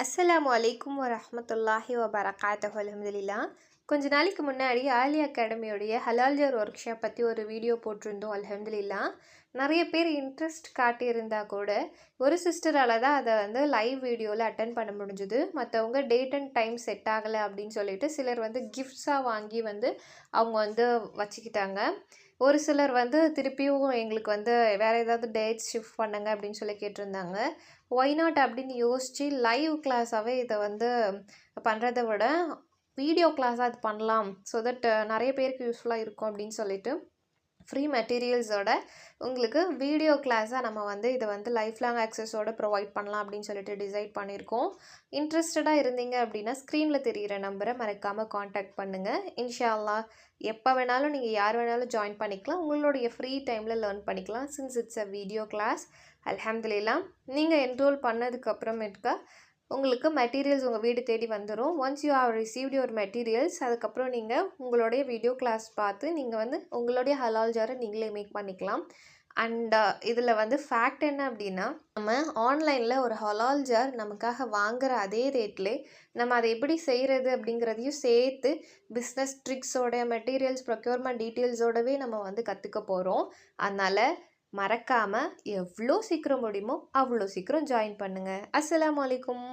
அஸ்ஸலாமு அலைக்கும் வரஹ்மத்துல்லாஹி வபரகாத்துஹு. அல்ஹம்துலில்லாஹ். கொஞ்ச நாளைக்கு முன்னாடி ஆலியா அகாடமியோடைய ஹலால்ஜர் ஒர்க் ஷாப் பற்றி ஒரு வீடியோ போட்டிருந்தோம். அல்ஹம்துலில்லாஹ். நிறைய பேர் இன்ட்ரெஸ்ட் காட்டியிருந்தா கூட ஒரு சிஸ்டரால் தான் அதை லைவ் வீடியோவில் அட்டன் பண்ண முடிஞ்சுது. மற்றவங்க டேட் அண்ட் டைம் செட் ஆகலை அப்படின்னு சொல்லிட்டு சிலர் கிஃப்ட்ஸாக வாங்கி அவங்க வச்சுக்கிட்டாங்க. ஒரு சிலர் திருப்பியும் எங்களுக்கு வேறு ஏதாவது டேட்ஸ் ஷிஃப்ட் பண்ணுங்க அப்படின்னு சொல்லி கேட்டிருந்தாங்க. ஒய் நாட் அப்படின்னு யோசித்து லைவ் கிளாஸாகவே இதை பண்ணுறதை விட வீடியோ கிளாஸாக அது பண்ணலாம். ஸோ தட் நிறைய பேருக்கு யூஸ்ஃபுல்லாக இருக்கும் அப்படின்னு சொல்லிட்டு ஃப்ரீ மெட்டீரியல்ஸோட உங்களுக்கு வீடியோ கிளாஸாக நம்ம இதை லைஃப் லாங் ஆக்சஸோடு ப்ரொவைட் பண்ணலாம் அப்படின்னு சொல்லிட்டு டிசைட் பண்ணியிருக்கோம். இன்ட்ரெஸ்டடாக இருந்தீங்க அப்படின்னா ஸ்க்ரீனில் தெரிகிற நம்பரை மறக்காமல் காண்டாக்ட் பண்ணுங்கள். இன்ஷா அல்லாஹ் எப்போ வேணாலும் நீங்கள் யார் வேணாலும் ஜாயின் பண்ணிக்கலாம். உங்களுடைய ஃப்ரீ டைமில் லேர்ன் பண்ணிக்கலாம். Since it's a video class. அல்ஹம்துலில்லாஹ். நீங்கள் என்ரோல் பண்ணதுக்கப்புறமேட்டுக்கா உங்களுக்கு மெட்டீரியல்ஸ் உங்கள் வீடு தேடி வந்துடும். Once you have received your materials, அதுக்கப்புறம் நீங்கள் உங்களுடைய வீடியோ கிளாஸ் பார்த்து நீங்கள் உங்களுடைய ஹலால் ஜாரை நீங்களே மேக் பண்ணிக்கலாம். அண்ட் இதில் ஃபேக்ட் என்ன அப்படின்னா, நம்ம ஆன்லைனில் ஒரு ஹலால் ஜார் நமக்காக வாங்குகிற அதே ரேட்லே நம்ம அதை எப்படி செய்கிறது அப்படிங்கிறதையும் சேர்த்து பிஸ்னஸ் ட்ரிக்ஸோட மெட்டீரியல்ஸ் ப்ரொக்யூர்மெண்ட் டீட்டெயில்ஸோடவே நம்ம கற்றுக்க போகிறோம். அதனால் மறக்காமல் எவ்வளோ சீக்கிரம் முடியுமோ அவ்வளோ சீக்கிரம் ஜாயின் பண்ணுங்கள். அஸ்ஸலாமு அலைக்கும்.